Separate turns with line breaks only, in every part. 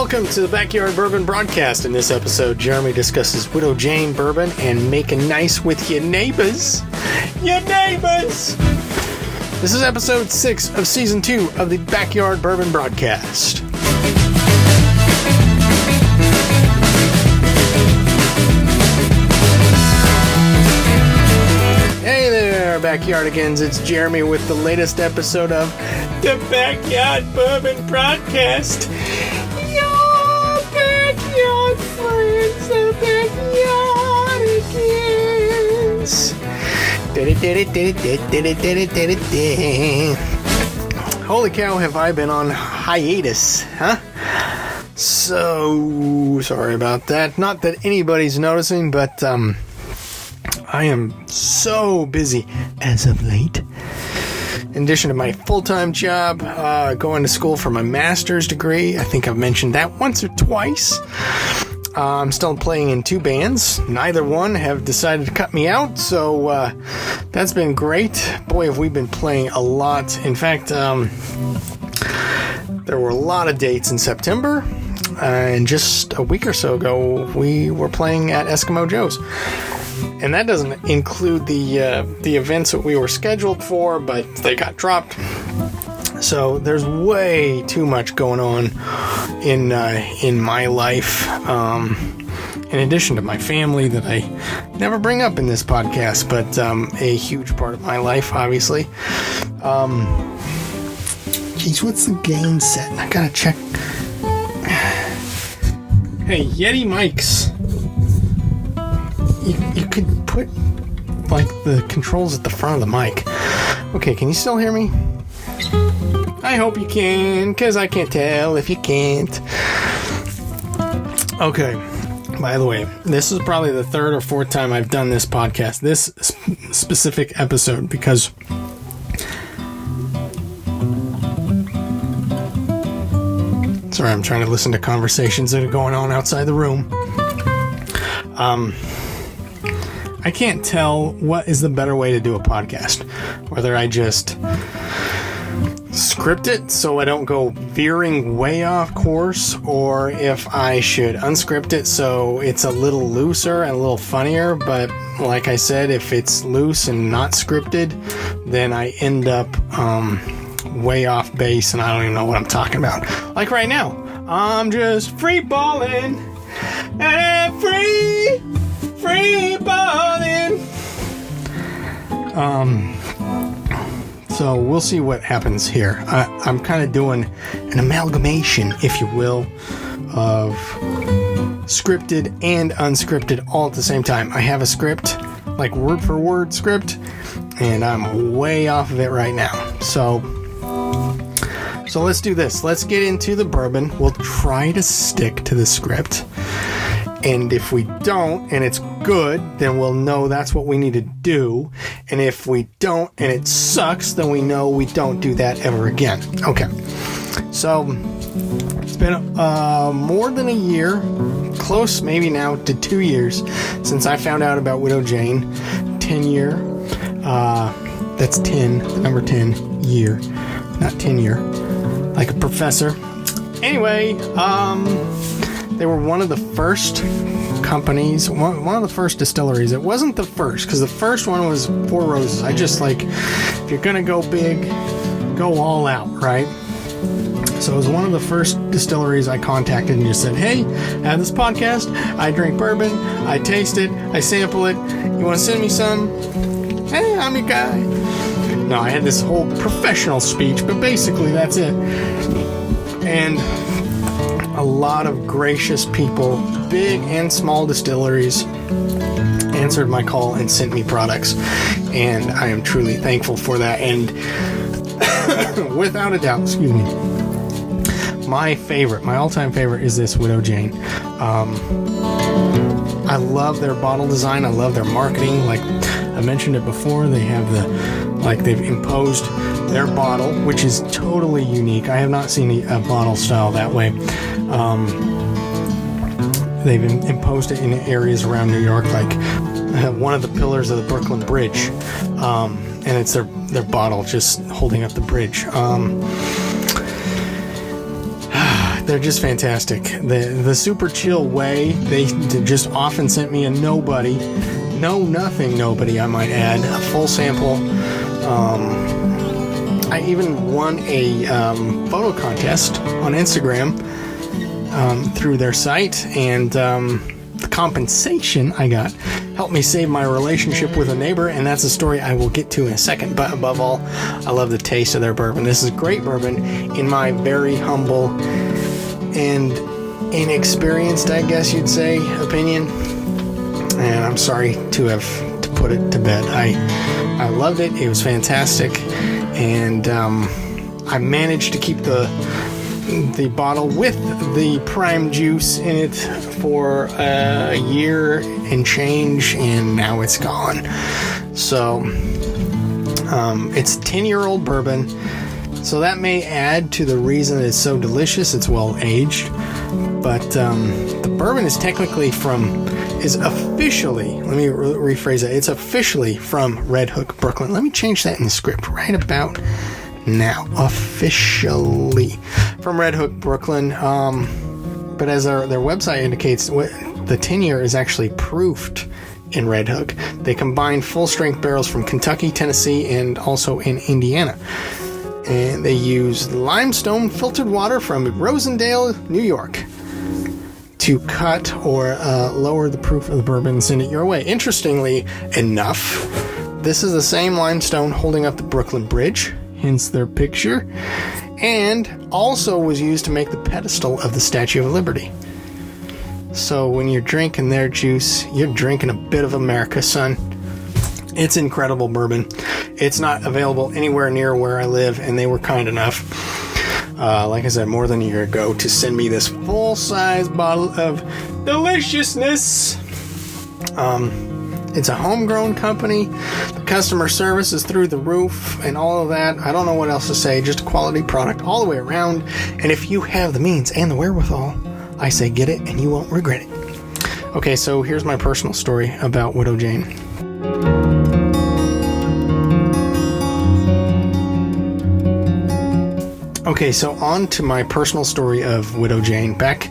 Welcome to the Backyard Bourbon Broadcast. In this episode, Jeremy discusses Widow Jane bourbon and making nice with your neighbors. Your neighbors! This is episode 6 of season 2 of the Backyard Bourbon Broadcast. Hey there, Backyardigans. It's Jeremy with the latest episode of the Backyard Bourbon Broadcast. Your backyard friends, the Backyardigans. Holy cow, have I been on hiatus, huh? So sorry about that. Not that anybody's noticing, but I am so busy as of late. In addition to my full-time job, going to school for my master's degree. I think I've mentioned that once or twice. I'm still playing in 2 bands. Neither one have decided to cut me out, so that's been great. Boy, have we been playing a lot. In fact, there were a lot of dates in September. And just a week or so ago, we were playing at Eskimo Joe's. And that doesn't include the events that we were scheduled for, but they got dropped. So there's way too much going on in my life. In addition to my family that I never bring up in this podcast, but a huge part of my life, obviously. Geez, what's the gain set? I gotta check. Hey, Yeti mics. You could put, like, the controls at the front of the mic. Okay, can you still hear me? I hope you can, because I can't tell if you can't. Okay, by the way, this is probably the 3rd or 4th time I've done this podcast, this specific episode, because sorry, I'm trying to listen to conversations that are going on outside the room. I can't tell what is the better way to do a podcast. Whether I just script it so I don't go veering way off course, or if I should unscript it so it's a little looser and a little funnier. But like I said, if it's loose and not scripted, then I end up way off base and I don't even know what I'm talking about. Like right now, I'm just free balling and free balling. So we'll see what happens here. I'm kind of doing an amalgamation, if you will, of scripted and unscripted all at the same time. I have a script, like word for word script, and I'm way off of it right now. So let's do this. Let's get into the bourbon. We'll try to stick to the script. And if we don't, and it's good, then we'll know that's what we need to do. And if we don't, and it sucks, then we know we don't do that ever again. Okay. So, it's been more than a year, close maybe now to 2 years, since I found out about Widow Jane. 10 year. That's 10, the number 10, year. Not 10 year. Like a professor. Anyway, they were one of the first companies, one of the first distilleries. It wasn't the first, because the first one was Four Roses. I just like, if you're going to go big, go all out, right? So it was one of the first distilleries I contacted and just said, hey, I have this podcast. I drink bourbon. I taste it. I sample it. You want to send me some? Hey, I'm your guy. No, I had this whole professional speech, but basically that's it. And a lot of gracious people, big and small distilleries, answered my call and sent me products. And I am truly thankful for that. And without a doubt, excuse me, my all-time favorite is this Widow Jane. I love their bottle design. I love their marketing. Like I mentioned it before, they have they've imposed their bottle, which is totally unique. I have not seen a bottle style that way. They've imposed it in areas around New York, like one of the pillars of the Brooklyn Bridge, and it's their bottle just holding up the bridge. they're just fantastic. The super chill way, they just often sent me a nobody, I might add, a full sample. I even won a photo contest on Instagram through their site, and the compensation I got helped me save my relationship with a neighbor, and that's a story I will get to in a second. But above all, I love the taste of their bourbon. This is great bourbon, in my very humble and inexperienced, I guess you'd say, opinion. And I'm sorry to have to put it to bed. I loved it. It was fantastic. And I managed to keep the bottle with the prime juice in it for a year and change, and now it's gone. So it's a 10-year-old bourbon, so that may add to the reason it's so delicious. It's well aged, but the bourbon is officially, let me rephrase that, it's officially from Red Hook, Brooklyn. Let me change that in the script right about now. Officially from Red Hook, Brooklyn. But as their website indicates, the 10-year is actually proofed in Red Hook. They combine full-strength barrels from Kentucky, Tennessee, and also in Indiana. And they use limestone filtered water from Rosendale, New York, to cut or lower the proof of the bourbon and send it your way. Interestingly enough, this is the same limestone holding up the Brooklyn Bridge, hence their picture, and also was used to make the pedestal of the Statue of Liberty. So when you're drinking their juice, you're drinking a bit of America, son. It's incredible bourbon. It's not available anywhere near where I live, and they were kind enough, like I said, more than a year ago, to send me this full-size bottle of deliciousness. It's a homegrown company. The customer service is through the roof and all of that. I don't know what else to say. Just a quality product all the way around. And if you have the means and the wherewithal, I say get it and you won't regret it. Okay, so here's my personal story about Widow Jane. Okay, so on to my personal story of Widow Jane. Back,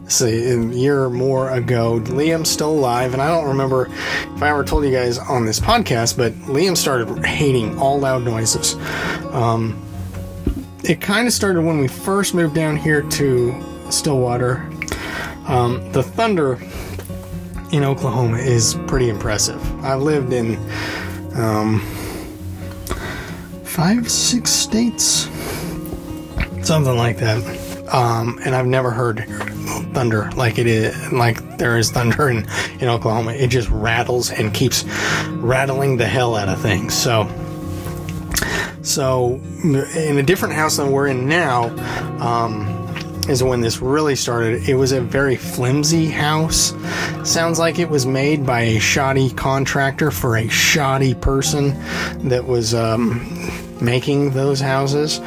say, a year or more ago, Liam's still alive, and I don't remember if I ever told you guys on this podcast, but Liam started hating all loud noises. It kind of started when we first moved down here to Stillwater. The thunder in Oklahoma is pretty impressive. I've lived in 5-6 states, something like that, and I've never heard thunder like there is thunder in Oklahoma. It just rattles and keeps rattling the hell out of things. So in a different house than we're in now, is when this really started. It was a very flimsy house. Sounds like it was made by a shoddy contractor for a shoddy person that was making those houses.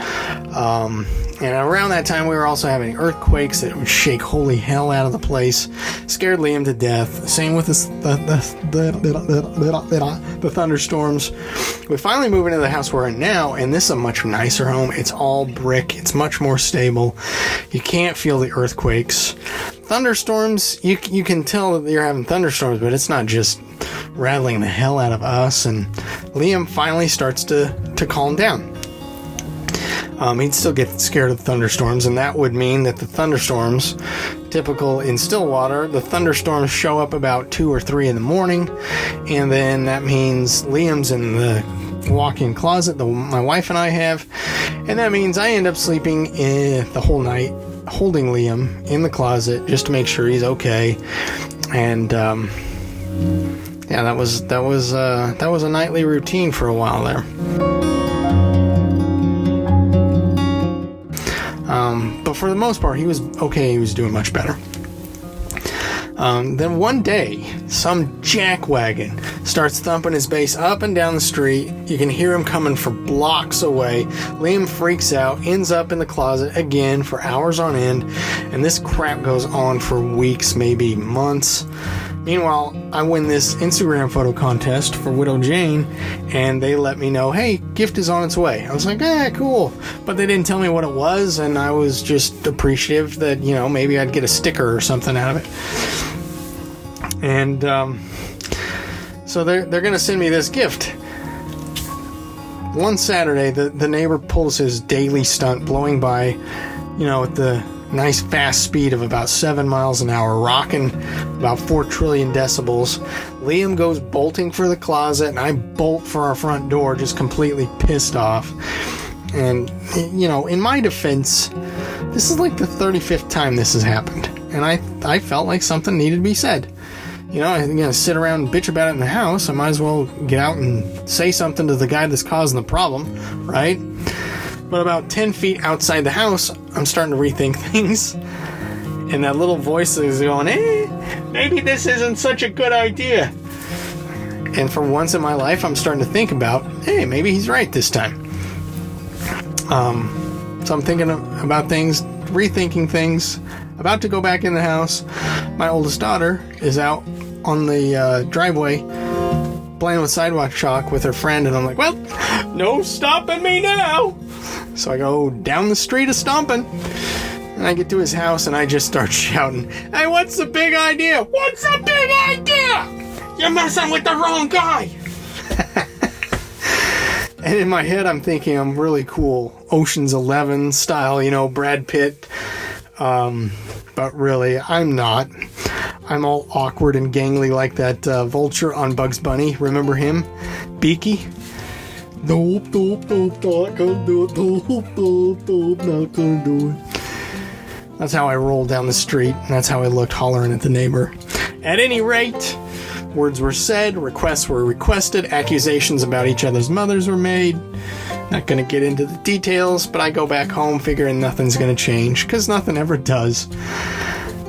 And around that time, we were also having earthquakes that would shake holy hell out of the place. Scared Liam to death. Same with the thunderstorms. We finally moved into the house we're in now, and this is a much nicer home. It's all brick. It's much more stable. You can't feel the earthquakes. Thunderstorms, you can tell that you're having thunderstorms, but it's not just rattling the hell out of us. And Liam finally starts to calm down. He'd still get scared of thunderstorms, and that would mean that the thunderstorms, typical in Stillwater, the thunderstorms show up about 2 or 3 in the morning, and then that means Liam's in the walk-in closet that my wife and I have, and that means I end up sleeping the whole night, holding Liam in the closet just to make sure he's okay. And yeah, that was a nightly routine for a while there. But for the most part, he was okay. He was doing much better. Then one day, some jackwagon starts thumping his bass up and down the street. You can hear him coming from blocks away. Liam freaks out, ends up in the closet again for hours on end, and this crap goes on for weeks, maybe months. Meanwhile, I win this Instagram photo contest for Widow Jane, and they let me know, hey, gift is on its way. I was like, cool. But they didn't tell me what it was, and I was just appreciative that, maybe I'd get a sticker or something out of it. And so they're going to send me this gift. One Saturday, the neighbor pulls his daily stunt, blowing by, at the nice fast speed of about 7 miles an hour, rocking about 4 trillion decibels. Liam goes bolting for the closet, and I bolt for our front door, just completely pissed off. And, in my defense, this is like the 35th time this has happened. And I felt like something needed to be said. I'm going to sit around and bitch about it in the house. I might as well get out and say something to the guy that's causing the problem, right? But about 10 feet outside the house, I'm starting to rethink things. And that little voice is going, maybe this isn't such a good idea. And for once in my life, I'm starting to think about, hey, maybe he's right this time. So I'm thinking about things, rethinking things, about to go back in the house. My oldest daughter is out on the driveway playing with sidewalk chalk with her friend, and I'm like, well, no stopping me now. So I go down the street a stomping, and I get to his house, and I just start shouting, hey, what's the big idea? What's the big idea? You're messing with the wrong guy. And in my head, I'm thinking I'm really cool. Ocean's 11 style, Brad Pitt. But really, I'm not. I'm all awkward and gangly like that vulture on Bugs Bunny. Remember him? Beaky? Nope, not gonna do it. Nope, not gonna do it. That's how I rolled down the street, and that's how I looked hollering at the neighbor. At any rate, words were said, requests were requested, accusations about each other's mothers were made. Not gonna get into the details, but I go back home figuring nothing's gonna change, because nothing ever does.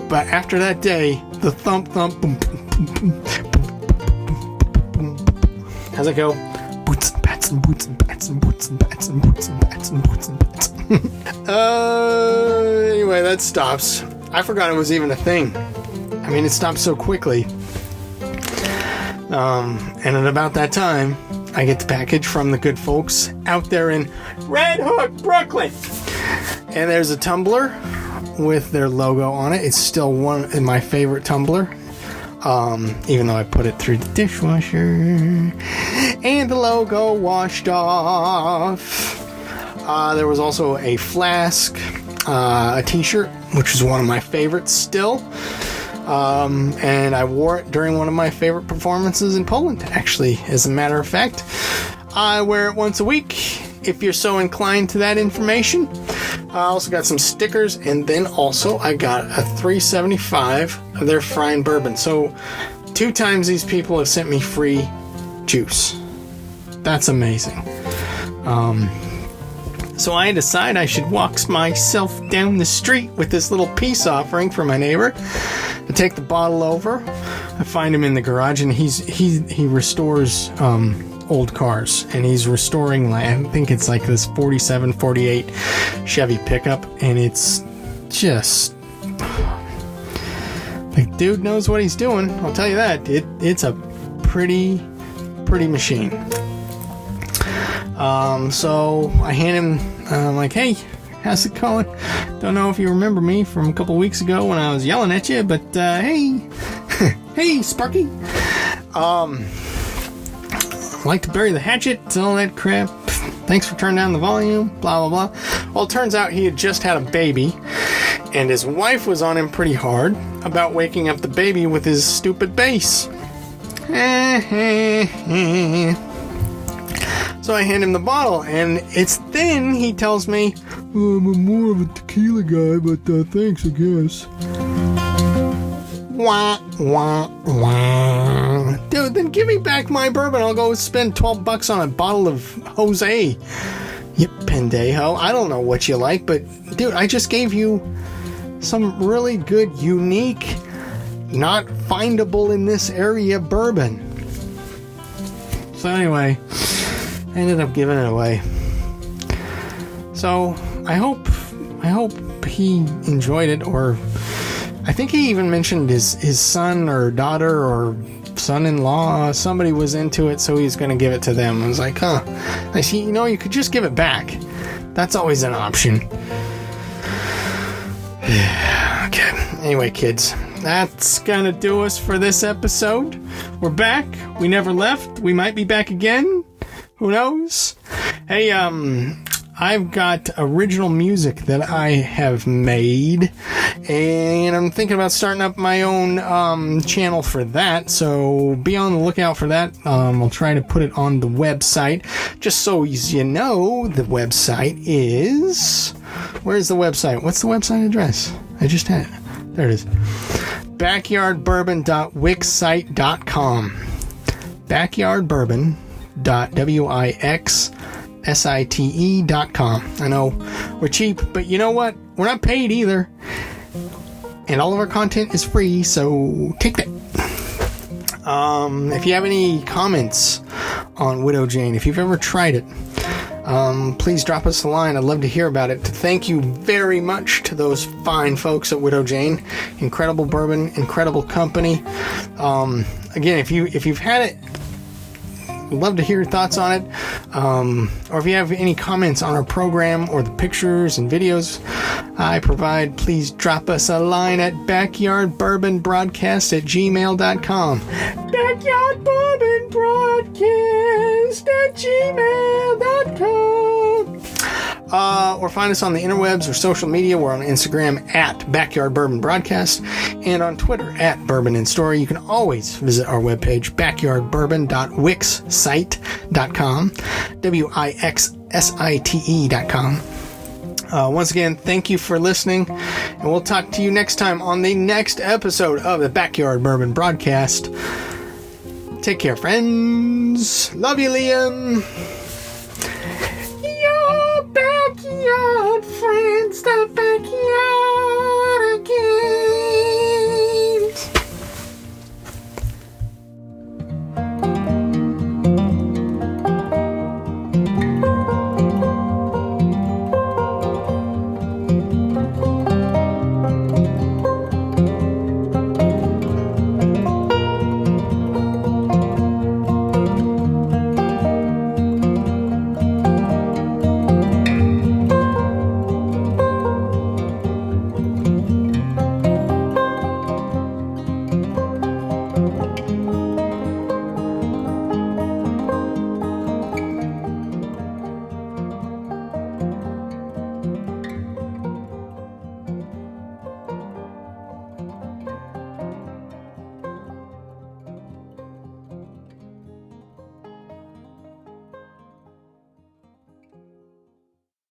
But after that day, the thump, boom, boom, boom, boom, boom, boom. How's it go? Boots and bats and boots and bats and boots and bats and boots and bats and boots and bats. Anyway, that stops. I forgot it was even a thing. I mean, it stopped so quickly. And at about that time, I get the package from the good folks out there in Red Hook, Brooklyn. And there's a tumbler with their logo on it. It's still one of my favorite tumbler. Even though I put it through the dishwasher and the logo washed off. There was also a flask, a t-shirt, which is one of my favorites still. And I wore it during one of my favorite performances in Poland, actually. As a matter of fact, I wear it once a week, if you're so inclined to that information. I also got some stickers, and then also I got a $3.75 of their frying bourbon. So 2 times these people have sent me free juice. That's amazing. So I decide I should walk myself down the street with this little peace offering for my neighbor. I take the bottle over. I find him in the garage, and he restores old cars, and he's restoring, I think it's like this 47, 48 Chevy pickup, and it's just, the dude knows what he's doing, I'll tell you that. It's a pretty machine. So I hand him, I'm like, hey, how's it going? Don't know if you remember me from a couple weeks ago when I was yelling at you, but hey, hey, Sparky. Like to bury the hatchet, all that crap. Thanks for turning down the volume, blah, blah, blah. Well, it turns out he had just had a baby, and his wife was on him pretty hard about waking up the baby with his stupid bass. So I hand him the bottle, and it's then he tells me, I'm more of a tequila guy, but thanks, I guess. Wah, wah, wah. Dude, then give me back my bourbon. I'll go spend $12 on a bottle of Jose. You pendejo. I don't know what you like, but dude, I just gave you some really good, unique, not findable in this area bourbon. So anyway, I ended up giving it away. So I hope he enjoyed it, or I think he even mentioned his son or daughter or son-in-law, somebody was into it, so he's going to give it to them. I was like, huh. I see, you could just give it back. That's always an option. Okay. Anyway, kids, that's going to do us for this episode. We're back. We never left. We might be back again. Who knows? Hey, I've got original music that I have made, and I'm thinking about starting up my own channel for that, so be on the lookout for that. I'll try to put it on the website. Just so you know, the website is... Where's the website? What's the website address? I just had it. There it is. backyardbourbon.wixsite.com. backyardbourbon.wixsite.com. I know we're cheap, but you know what? We're not paid either. And all of our content is free, so take that. If you have any comments on Widow Jane, if you've ever tried it, please drop us a line. I'd love to hear about it. Thank you very much to those fine folks at Widow Jane. Incredible bourbon, incredible company. Again, if you've had it, I'd love to hear your thoughts on it. Or if you have any comments on our program or the pictures and videos I provide, please drop us a line at backyardbourbonbroadcast@gmail.com. backyardbourbonbroadcast@gmail.com. Or find us on the interwebs or social media. We're on Instagram at Backyard Bourbon Broadcast and on Twitter at Bourbon and Story. You can always visit our webpage, backyardbourbon.wixsite.com, WIXSITE.com. Once again, thank you for listening, and we'll talk to you next time on the next episode of the Backyard Bourbon Broadcast. Take care, friends. Love you, Liam. Your backyard friends, the